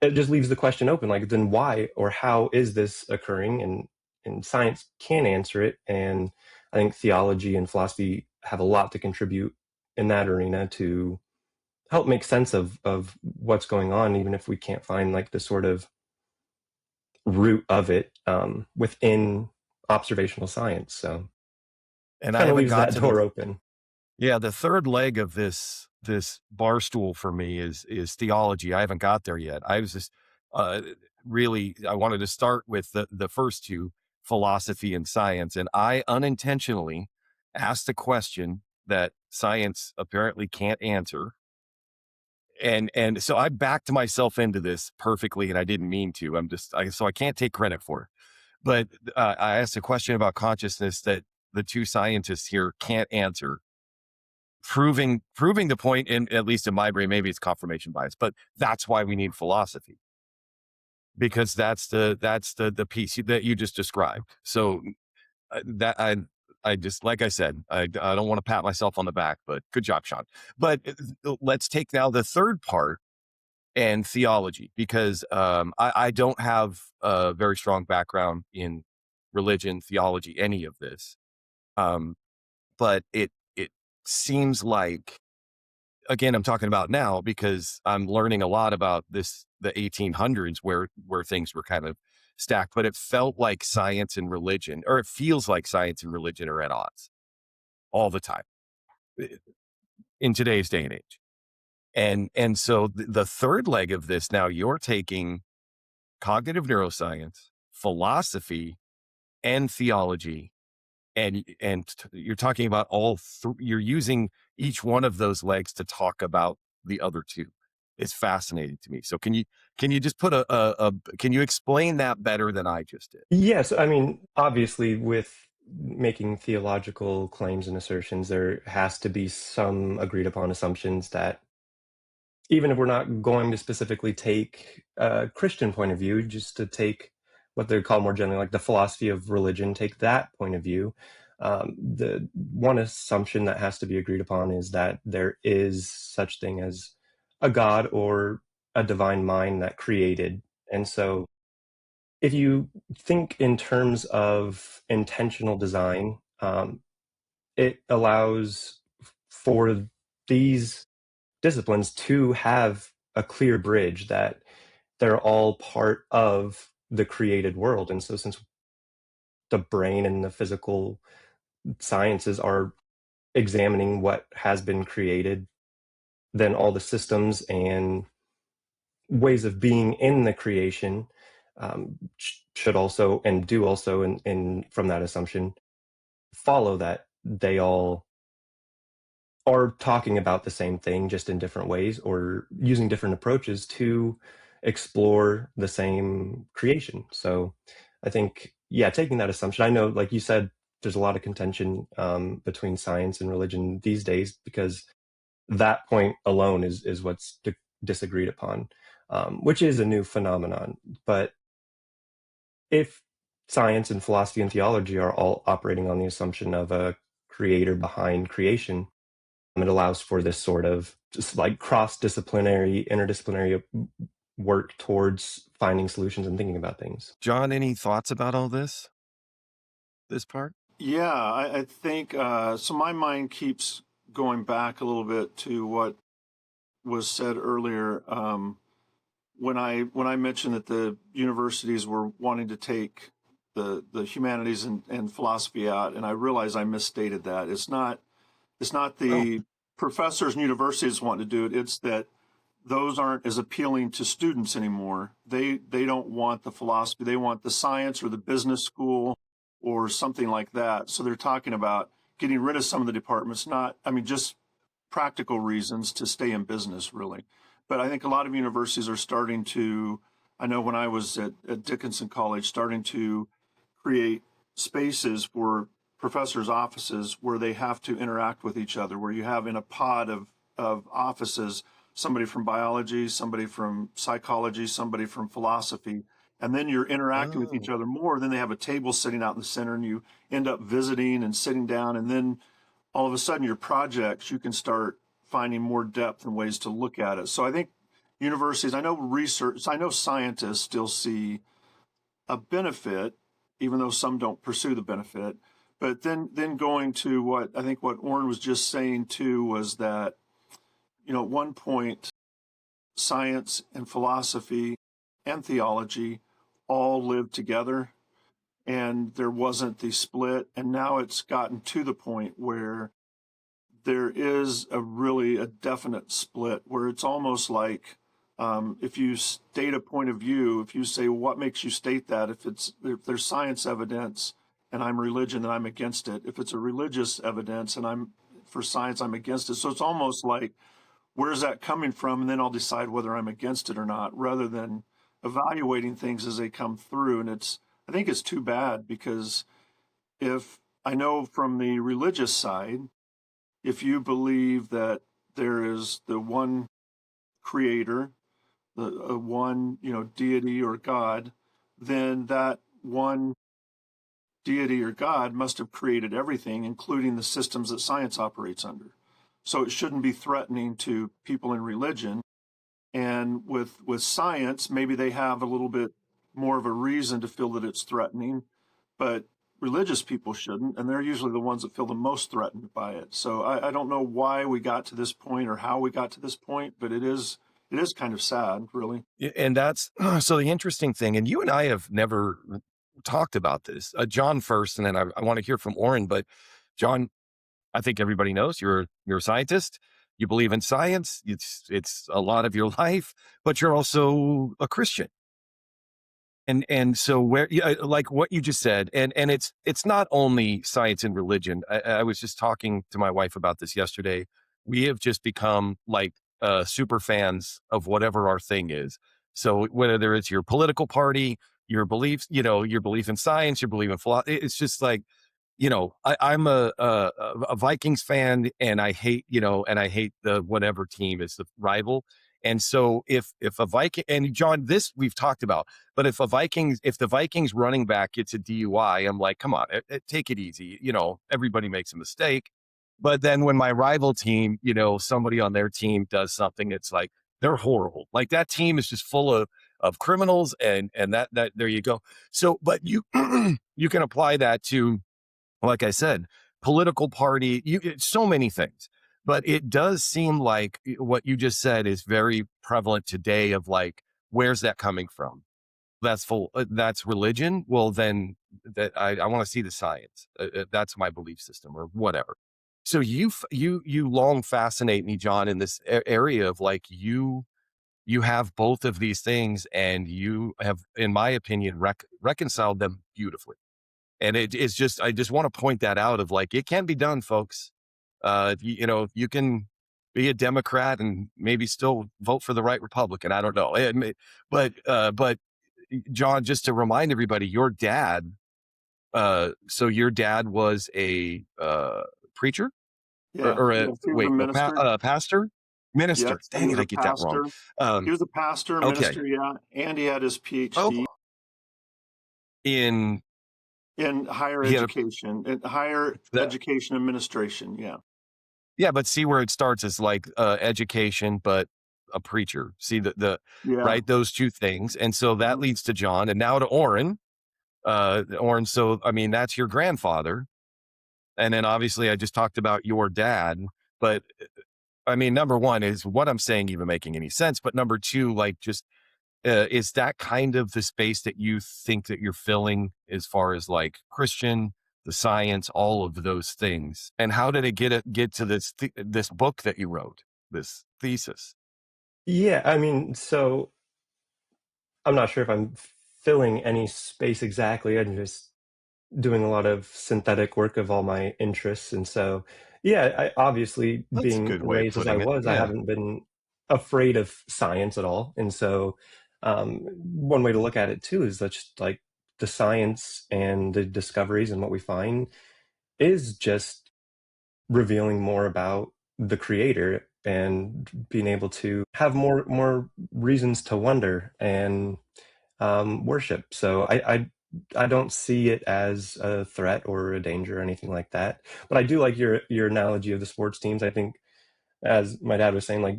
C: it just leaves the question open, like, then why or how is this occurring? And science can answer it. And I think theology and philosophy have a lot to contribute in that arena to help make sense of what's going on, even if we can't find like the sort of root of it within observational science. So
A: And I
C: kind of
A: haven't
C: leaves
A: got
C: that
A: to the
C: door open.
A: yeah, the third leg of this bar stool for me is theology. I haven't got there yet. I was just uh, really I wanted to start with the first two, philosophy and science, and I unintentionally asked a question that science apparently can't answer. And so I backed myself into this perfectly, and I didn't mean to. So I can't take credit for it. But I asked a question about consciousness that the two scientists here can't answer, proving the point, in at least in my brain. Maybe it's confirmation bias, but that's why we need philosophy, because that's the piece that you just described. So that I just, like I said, I don't want to pat myself on the back, but good job, Sean. But let's take now the third part, and theology, because I don't have a very strong background in religion, theology, any of this. Um, but it seems like, again, I'm talking about now because I'm learning a lot about the 1800s, where things were kind of stacked. But it felt like science and religion, or it feels like science and religion are at odds all the time in today's day and age. And so the third leg of this, now you're taking cognitive neuroscience, philosophy, and theology, and you're talking about you're using each one of those legs to talk about the other two. It's fascinating to me. So can you just put can you explain that better than I just did?
C: Yes, I mean, obviously, with making theological claims and assertions, there has to be some agreed upon assumptions that, even if we're not going to specifically take a Christian point of view, just to take what they call more generally like the philosophy of religion, take that point of view. The one assumption that has to be agreed upon is that there is such thing as a God or a divine mind that created. And so if you think in terms of intentional design, it allows for these disciplines to have a clear bridge that they're all part of the created world. And so, since the brain and the physical sciences are examining what has been created, then all the systems and ways of being in the creation should also, and do also, in from that assumption, follow that they all are talking about the same thing, just in different ways, or using different approaches to explore the same creation. So I think, yeah, taking that assumption, I know, like you said, there's a lot of contention between science and religion these days, because that point alone is what's disagreed upon, which is a new phenomenon. But if science and philosophy and theology are all operating on the assumption of a creator behind creation, it allows for this sort of just like cross-disciplinary, interdisciplinary work towards finding solutions and thinking about things.
A: John, any thoughts about all this part?
B: Yeah, I think so. My mind keeps going back a little bit to what was said earlier, when I mentioned that the universities were wanting to take the humanities and philosophy out, and I realized I misstated that. It's not
A: Oh,
B: the professors and universities wanting to do it. It's that those aren't as appealing to students anymore. They don't want the philosophy. They want the science or the business school or something like that. So they're talking about getting rid of some of the departments, not, I mean, just practical reasons to stay in business, really. But I think a lot of universities are starting to, I know when I was at Dickinson College, starting to create spaces for professors' offices where they have to interact with each other, where you have in a pod of offices somebody from biology, somebody from psychology, somebody from philosophy, and then you're interacting with each
A: Oh.
B: other more. Then they have a table sitting out in the center, and you end up visiting and sitting down, and then all of a sudden your projects, you can start finding more depth and ways to look at it. So I think universities, I know research, I know scientists still see a benefit, even though some don't pursue the benefit. But then going to what I think what Orrin was just saying too was that, at one point, science and philosophy and theology all lived together, and there wasn't the split. And now it's gotten to the point where there is a definite split, where it's almost like, if you state a point of view, if you say, well, what makes you state that? If there's science evidence and I'm religion, then I'm against it. If it's a religious evidence and I'm for science, I'm against it. So it's almost like, where's that coming from? And then I'll decide whether I'm against it or not, rather than evaluating things as they come through. And I think it's too bad, because if I know from the religious side, if you believe that there is the one creator, the one, deity or God, then that one deity or God must have created everything, including the systems that science operates under. So it shouldn't be threatening to people in religion. And with science, maybe they have a little bit more of a reason to feel that it's threatening, but religious people shouldn't, and they're usually the ones that feel the most threatened by it. So I don't know why we got to this point or how we got to this point, but it is kind of sad, really.
A: And that's so the interesting thing, and you and I have never talked about this. John first, and then I want to hear from Orrin. But John, I think everybody knows you're a scientist. You believe in science. It's a lot of your life, but you're also a Christian. And so where, yeah, like what you just said, and it's not only science and religion. I was just talking to my wife about this yesterday. We have just become like super fans of whatever our thing is. So whether it's your political party, your beliefs, your belief in science, your belief in philosophy, it's just like, I'm a Vikings fan, and I hate, and I hate the whatever team is the rival. And so if a Viking, and John, this we've talked about, but if the Vikings running back gets a DUI, I'm like, come on, take it easy. Everybody makes a mistake. But then when my rival team, somebody on their team does something, it's like they're horrible. Like that team is just full of criminals, and that there you go. So, but you you can apply that to, like I said, political party, so many things. But it does seem like what you just said is very prevalent today of like, where's that coming from? That's religion. Well, then I want to see the science. That's my belief system or whatever. So you long fascinate me, John, in this area of like, you have both of these things, and you have, in my opinion, reconciled them beautifully. And it's just, I just want to point that out of like, it can be done, folks. You can be a Democrat and maybe still vote for the right Republican. I don't know. But John, just to remind everybody, your dad, so your dad was a, preacher
B: Yeah, yes, he was a minister.
A: pastor, minister.
B: Yes, he
A: Dang
B: was
A: it.
B: a
A: I get that wrong.
B: pastor. He
A: Um,
B: was a pastor, a
A: okay.
B: minister, yeah, and he had his
A: Oh,
B: PhD
A: in,
B: in higher
A: he had
B: education, in higher
A: a,
B: education administration. Yeah,
A: Yeah, but see where it starts is like education, but a preacher. See the
B: yeah,
A: right, those two things, and so that
B: mhm,
A: leads to John, and now to Orrin. Orrin. So I mean, that's your grandfather, and then obviously I just talked about your dad. But I mean, number one, is what I'm saying even making any sense? But number two, like, just is that kind of the space that you think that you're filling as far as like Christian, the science, all of those things? And how did it get to this book that you wrote, this thesis?
C: Yeah, I mean, so I'm not sure if I'm filling any space exactly. I'm just doing a lot of synthetic work of all my interests. And so, yeah, obviously,
A: That's a
C: being
A: good way of
C: raised as I
A: putting it.
C: was, I
A: Yeah.
C: haven't been afraid of science at all. And so, one way to look at it too is that just like the science and the discoveries and what we find, is just revealing more about the creator and being able to have more reasons to wonder and worship. So I don't see it as a threat or a danger or anything like that. But I do like your analogy of the sports teams. I think, as my dad was saying, like,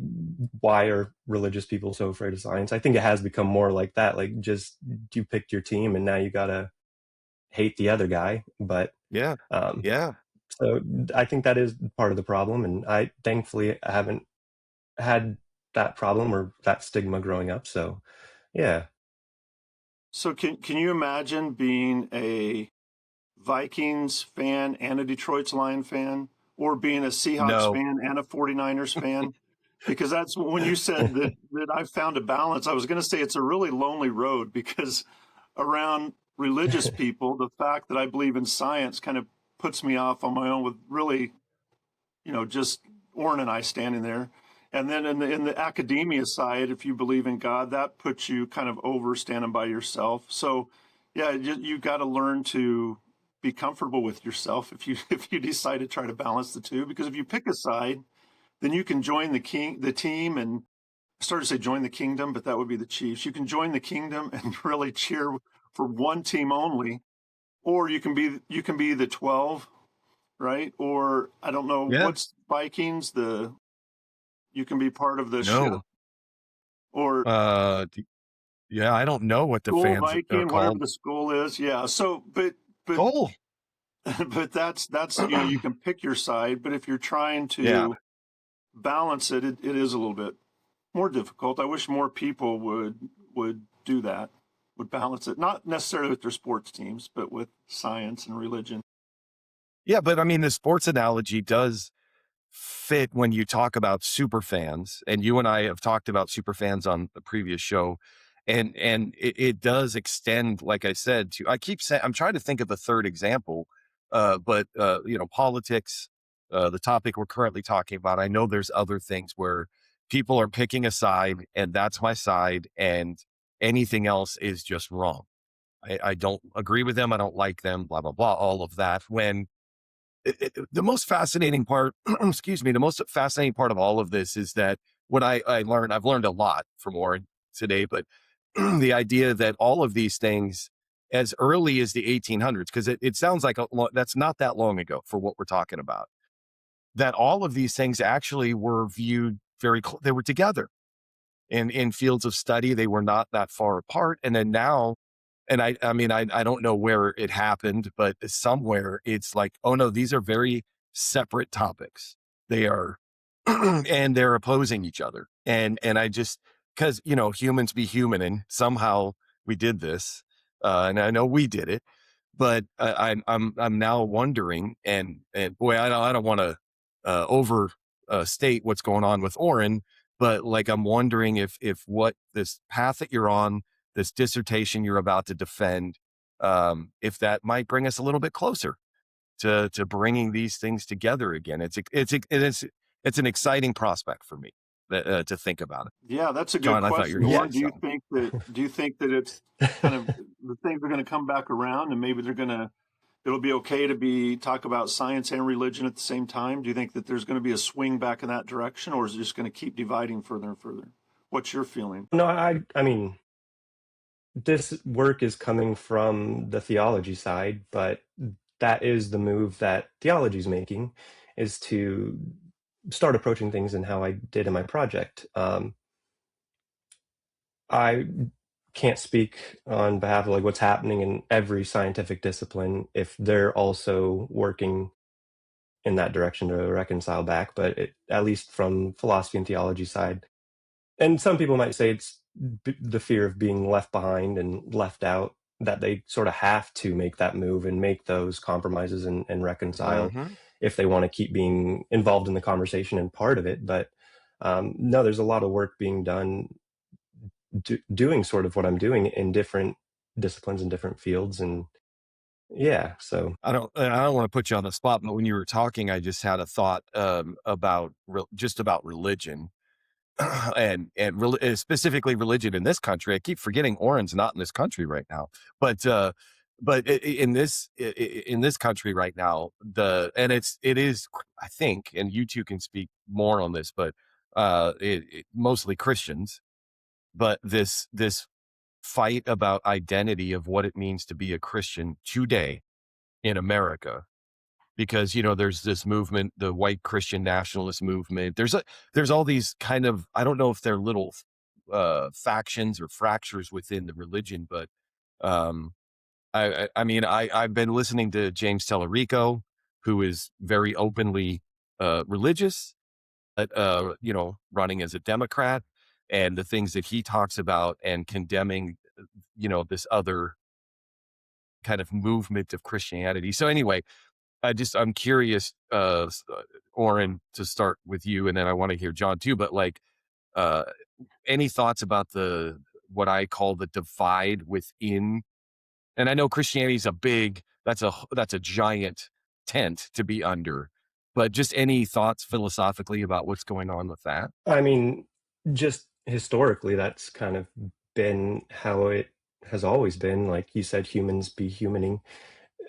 C: why are religious people so afraid of science? I think it has become more like that. Like, just you picked your team and now you gotta hate the other guy. But
A: Yeah.
C: um,
A: Yeah.
C: so I think that is part of the problem. And I thankfully haven't had that problem or that stigma growing up. So yeah.
B: So can you imagine being a Vikings fan and a Detroit Lions fan, or being a Seahawks
A: No.
B: fan and a 49ers fan? Because that's when you said that I found a balance. I was going to say it's a really lonely road, because around religious people, the fact that I believe in science kind of puts me off on my own, with really, just Orrin and I standing there. And then in the academia side, if you believe in God, that puts you kind of over standing by yourself. So, yeah, you got to learn to be comfortable with yourself if you if you decide to try to balance the two. Because if you pick a side, then you can join the team, and I started to say join the kingdom, but that would be the Chiefs. You can join the kingdom and really cheer for one team only, or you can be the 12, right? Or I don't know
A: Yeah.
B: what's Vikings, the you can be part of the ship,
A: No.
B: or
A: D Yeah, I don't know what the
B: school
A: fans are
B: Viking, whatever
A: called.
B: the school is. Yeah. So, but
A: Cole.
B: but that's you can pick your side, but if you're trying
A: Yeah.
B: to balance it is a little bit more difficult. I wish more people would do that, would balance it, not necessarily with their sports teams, but with science and religion.
A: Yeah, but I mean, the sports analogy does fit when you talk about super fans, and you and I have talked about super fans on the previous show, and it does extend, like I said, to I keep saying I'm trying to think of a third example, but politics, the topic we're currently talking about. I know there's other things where people are picking a side, and that's my side, and anything else is just wrong. I don't agree with them. I don't like them. Blah blah blah. All of that. When the most fascinating part, excuse me, the most fascinating part of all of this is that what I learned, I've learned a lot from Orrin today, but the idea that all of these things, as early as the 1800s, because it sounds like that's not that long ago for what we're talking about, that all of these things actually were viewed they were together in fields of study. They were not that far apart. And then now, and I mean, I don't know where it happened, but somewhere it's like, oh no, these are very separate topics. They are, and they're opposing each other. And I just, because, humans be human, and somehow we did this. And I know we did it, but I'm now wondering, and boy, I don't want to over state what's going on with Orrin, but like I'm wondering if what this path that you're on, this dissertation you're about to defend, if that might bring us a little bit closer to bringing these things together again. It's an exciting prospect for me to think about it.
B: Yeah, that's a good
A: John, I thought you were
B: question,
A: going to
C: Yeah.
A: say
B: Orrin. Do you
A: something.
B: think that do you think that it's kind of the things are going to come back around, and maybe it'll be okay to be talk about science and religion at the same time? Do you think that there's going to be a swing back in that direction, or is it just going to keep dividing further and further? What's your feeling?
C: No, I mean, this work is coming from the theology side, but that is the move that theology is making, is to start approaching things in how I did in my project. I can't speak on behalf of like what's happening in every scientific discipline if they're also working in that direction to reconcile back, but at least from philosophy and theology side, and some people might say it's the fear of being left behind and left out, that they sort of have to make that move and make those compromises and reconcile
A: Hmm.
C: if they want to keep being involved in the conversation and part of it. But no, there's a lot of work being done doing sort of what I'm doing in different disciplines and different fields. And yeah, so
A: I don't want to put you on the spot, but when you were talking, I just had a thought about just about religion and specifically religion in this country. I keep forgetting Orrin's not in this country right now, but but in this country right now, it is, I think, and you two can speak more on this, but mostly Christians, but this fight about identity of what it means to be a Christian today in America, because there's this movement, the white Christian nationalist movement. There's all these kind of, I don't know if they're little factions or fractures within the religion, but um I mean, I've been listening to James Tellerico, who is very openly religious, but running as a Democrat, and the things that he talks about and condemning, this other kind of movement of Christianity. So anyway, I'm curious, Orrin, to start with you, and then I want to hear John too. But like, uh, any thoughts about the what I call the divide within? And I know Christianity is that's a giant tent to be under, but just any thoughts philosophically about what's going on with that?
C: I mean, just historically, that's kind of been how it has always been. Like you said, humans be humaning.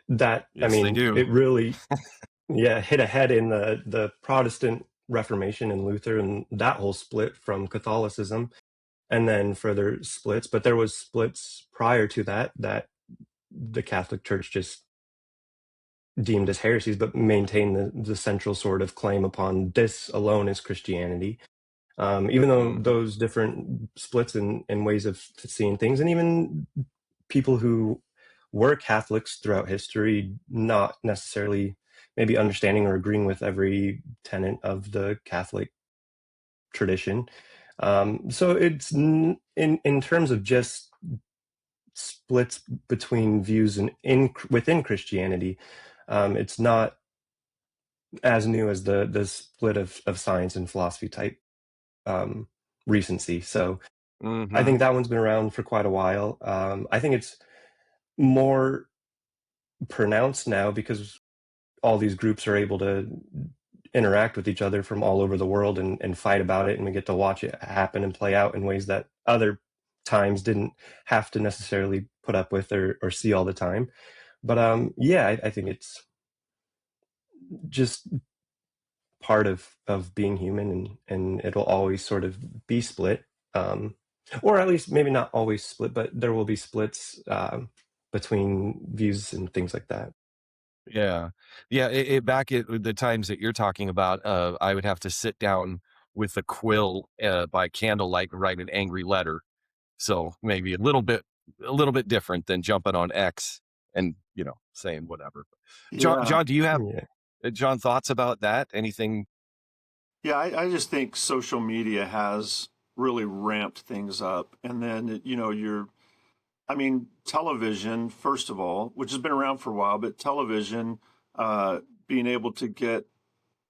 C: I
A: Yes, they
C: mean,
A: do.
C: it really, yeah, hit ahead in the Protestant Reformation and Luther and that whole split from Catholicism, and then further splits. But there was splits prior to that the Catholic Church just deemed as heresies, but maintained the central sort of claim upon this alone is Christianity. Even though
A: Mhm.
C: those different splits and ways of seeing things, and even people who were Catholics throughout history, not necessarily maybe understanding or agreeing with every tenet of the Catholic tradition. So it's in terms of just splits between views and within Christianity, it's not as new as the split of science and philosophy type recency. So I
A: Mhm.
C: think that one's been around for quite a while. I think it's more pronounced now because all these groups are able to interact with each other from all over the world and fight about it, and we get to watch it happen and play out in ways that other times didn't have to necessarily put up with or see all the time. But yeah, I think it's just part of being human, and it'll always sort of be split, or at least maybe not always split, but there will be splits between views and things like that.
A: Yeah. Yeah, back at the times that you're talking about, I would have to sit down with a quill, by candlelight and write an angry letter. So maybe a little bit different than jumping on X and, saying whatever.
B: Yeah.
A: John, do you have,
C: Yeah.
A: John, thoughts about that? Anything?
B: Yeah, I just think social media has really ramped things up. And then, I mean, television, first of all, which has been around for a while, but television, being able to get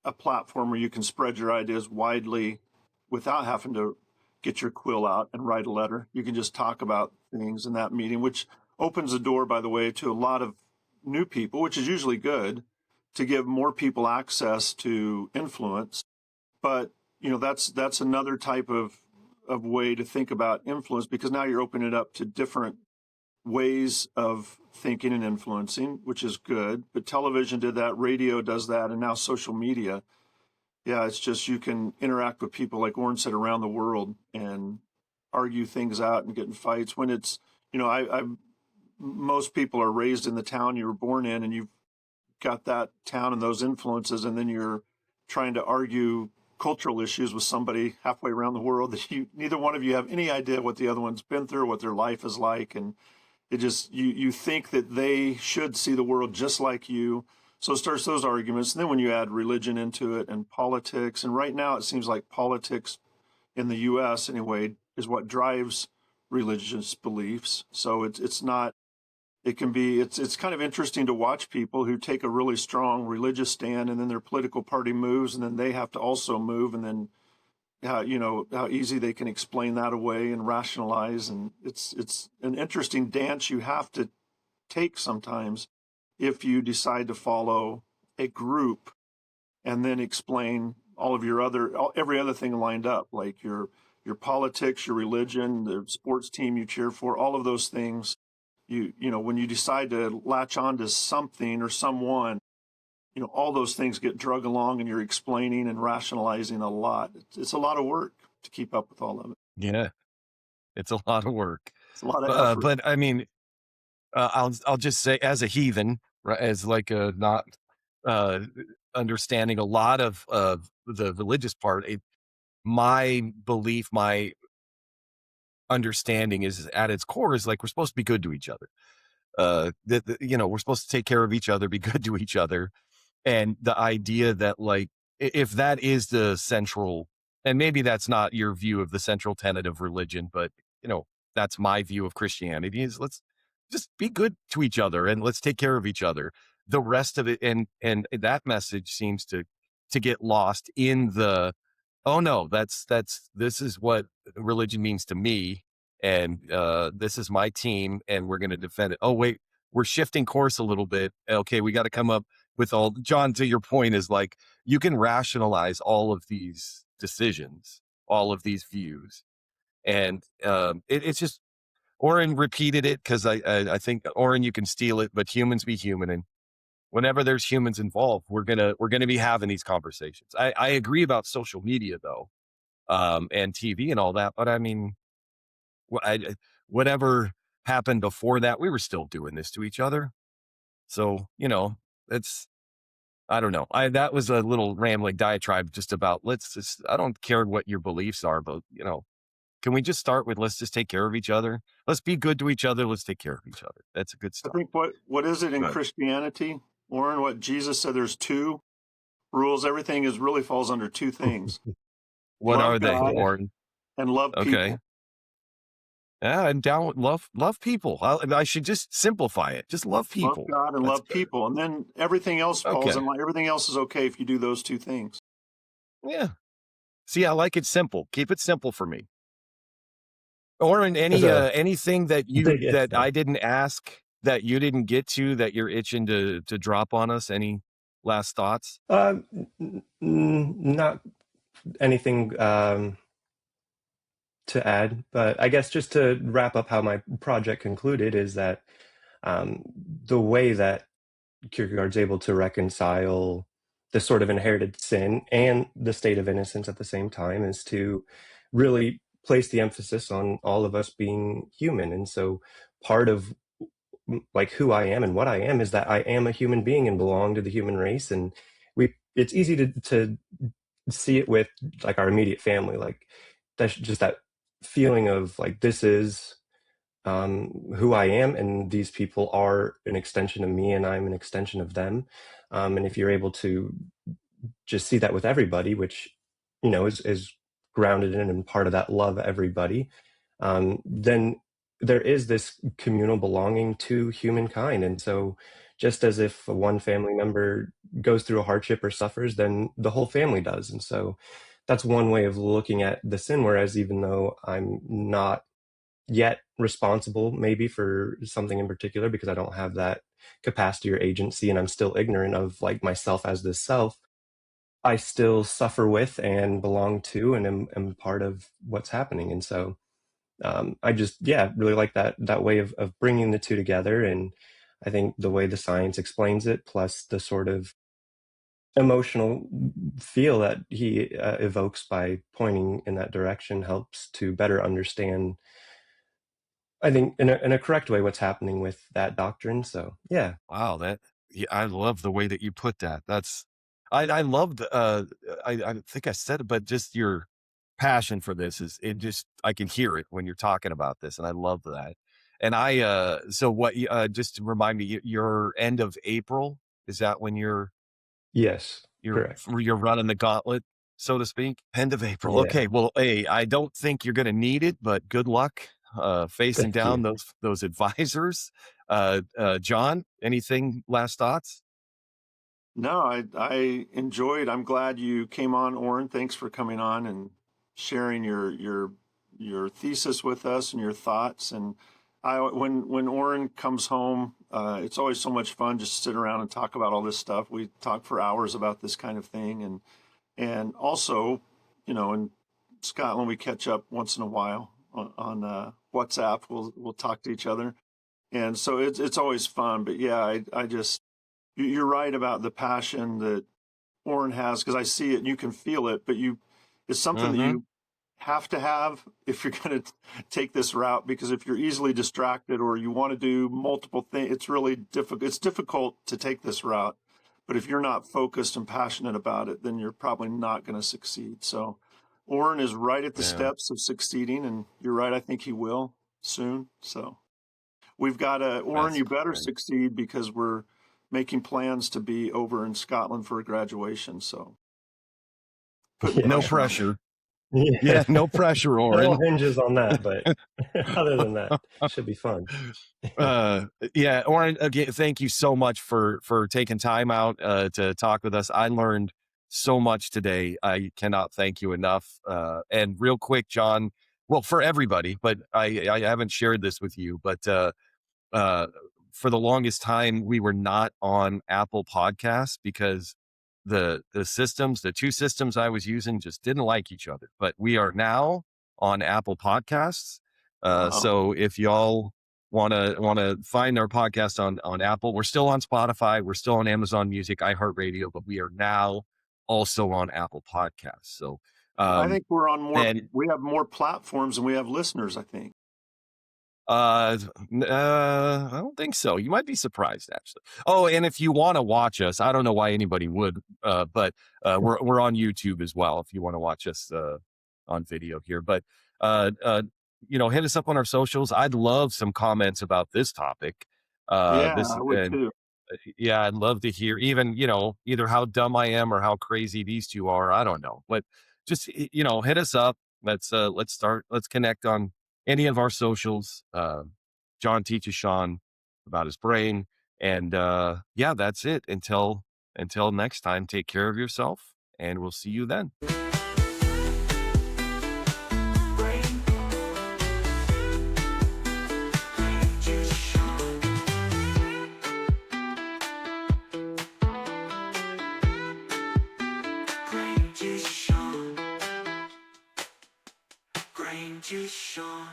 B: a platform where you can spread your ideas widely without having to get your quill out and write a letter. You can just talk about things in that meeting, which opens the door, by the way, to a lot of new people, which is usually good to give more people access to influence. But that's another type of way to think about influence, because now you're opening it up to different ways of thinking and influencing, which is good. But television did that, radio does that, and now social media. Yeah, it's just you can interact with people, like Orrin said, around the world and argue things out and get in fights. When it's, I most people are raised in the town you were born in, and you've got that town and those influences, and then you're trying to argue cultural issues with somebody halfway around the world that neither one of you have any idea what the other one's been through, what their life is like, and it just you think that they should see the world just like you. So it starts those arguments. And then when you add religion into it and politics, and right now it seems like politics in the US anyway is what drives religious beliefs. So it's not, it can be, it's kind of interesting to watch people who take a really strong religious stand, and then their political party moves, and then they have to also move, and then how easy they can explain that away and rationalize. And it's an interesting dance you have to take sometimes if you decide to follow a group and then explain all of every other thing lined up, like your politics, your religion, the sports team you cheer for, all of those things. when you decide to latch on to something or someone, all those things get drug along, and you're explaining and rationalizing a lot. It's a lot of work to keep up with all of it.
A: Yeah, it's a lot of work.
B: It's a lot of effort.
A: But I mean, I'll just say, as a heathen, right, as like a not uh, understanding a lot of the religious part, my belief, my understanding is at its core is like we're supposed to be good to each other. We're supposed to take care of each other, be good to each other, and the idea that, like, if that is the central, and maybe that's not your view of the central tenet of religion, but that's my view of Christianity, is let's just be good to each other and let's take care of each other. The rest of it, and that message seems to get lost in the, oh no, this is what religion means to me, and this is my team, and we're going to defend it. Oh wait, we're shifting course a little bit. Okay, we got to come up with all. John, to your point, is like you can rationalize all of these decisions, all of these views, and it's just, Orrin repeated it, because I think, Orrin, you can steal it, but humans be human, and whenever there's humans involved, we're gonna be having these conversations. I agree about social media though, and TV and all that, but I mean, whatever happened before that, we were still doing this to each other. So it's, I don't know. That was a little rambling diatribe just about, let's just, I don't care what your beliefs are, but can we just start with, let's just take care of each other? Let's be good to each other. Let's take care of each other. That's a good
B: I
A: start.
B: think what is it in
A: Good.
B: Christianity, Orrin? What Jesus said, there's two rules. Everything is really falls under two things:
A: What
B: love
A: are they,
B: God
C: Yeah.
A: Orrin?
B: and love
A: Okay.
B: people.
A: Yeah, I'm down with love people. I should just simplify it. Just love
B: Love
A: people.
B: God and
A: That's
B: love
A: good.
B: people, and then everything else falls in
A: Okay.
B: line. Everything else is okay if you do those two things.
A: Yeah. See, I like it simple. Keep it simple for me. Orrin,
C: As a
A: anything
C: big if
A: that
C: though.
A: I didn't ask, that you didn't get to, that you're itching to drop on us? Any last thoughts?
C: Not anything to add, but I guess just to wrap up how my project concluded is that the way that Kierkegaard's able to reconcile the sort of inherited sin and the state of innocence at the same time is to really place the emphasis on all of us being human. And so part of like who I am and what I am is that I am a human being and belong to the human race. And it's easy to see it with like our immediate family, like that's just that feeling of like, this is who I am, and these people are an extension of me, and I'm an extension of them. And if you're able to just see that with everybody, which is grounded in and part of that love everybody, then there is this communal belonging to humankind. And so, just as if one family member goes through a hardship or suffers, then the whole family does. And so, that's one way of looking at the sin. Whereas, even though I'm not yet responsible maybe for something in particular because I don't have that capacity or agency and I'm still ignorant of like myself as this self, I still suffer with and belong to and am part of what's happening. And so I just, yeah, really like that way of bringing the two together. And I think the way the science explains it, plus the sort of emotional feel that he evokes by pointing in that direction, helps to better understand, I think, in a correct way, what's happening with that doctrine. So, yeah.
A: Wow, yeah, I love the way that you put that. I loved, I think I said it, but just your passion for this is, it just, I can hear it when you're talking about this, and I love that. And so what, just to remind me, your end of April, is that when
C: Yes.
A: you're,
C: Correct.
A: you're running the gauntlet, so to speak? End of April.
C: Yeah.
A: Okay. Well, hey, I don't think you're going to need it, but good luck, facing
C: Thank
A: down
C: you.
A: those advisors. John, anything, last thoughts?
B: No, I enjoyed. I'm glad you came on, Orrin. Thanks for coming on and sharing your thesis with us and your thoughts. And when Orrin comes home, it's always so much fun just to sit around and talk about all this stuff. We talk for hours about this kind of thing, and also, in Scotland we catch up once in a while on WhatsApp. We'll talk to each other. And so it's always fun. But yeah, I just, you're right about the passion that Orrin has, because I see it and you can feel it, but it's something that
A: Mm-hmm.
B: you have to have if you're going to take this route, because if you're easily distracted or you want to do multiple things, it's really difficult. It's difficult to take this route, but if you're not focused and passionate about it, then you're probably not going to succeed. So Orrin is right at the
A: Yeah,
B: steps of succeeding, and you're right. I think he will soon. So we've got Orrin,
A: that's
B: you better
A: great.
B: succeed, because we're making plans to be over in Scotland for a graduation. So putting
C: Yeah.
A: No
B: pressure on you.
A: pressure.
C: Yeah.
A: Yeah, no pressure,
C: It all
A: Orrin.
C: hinges on that, but other than that, should be fun.
A: uh yeah, Orrin, again, thank you so much for taking time out to talk with us. I learned so much today. I cannot thank you enough. And real quick, John, well, for everybody, but I haven't shared this with you, but uh, for the longest time, we were not on Apple Podcasts because the two systems I was using just didn't like each other. But we are now on Apple Podcasts.
B: Wow.
A: So if y'all wanna find our podcast on Apple, we're still on Spotify, we're still on Amazon Music, iHeartRadio, but we are now also on Apple Podcasts. So
B: I
A: um,
B: think we're on more,
A: and
B: we have more platforms than we have listeners, I think.
A: I don't think so. You might be surprised, actually. Oh, and if you want to watch us, I don't know why anybody would, but we're on YouTube as well. If you want to watch us on video here, but uh, uh, hit us up on our socials. I'd love some comments about this topic.
B: Yeah,
A: This
B: I would
A: and
B: too.
A: Yeah, I'd love to hear even, either how dumb I am or how crazy these two are. I don't know, but just, hit us up. Let's connect on any of our socials. John teaches Sean about his brain. And, yeah, that's it. Until next time, take care of yourself and we'll see you then.
D: Brain juice, Sean.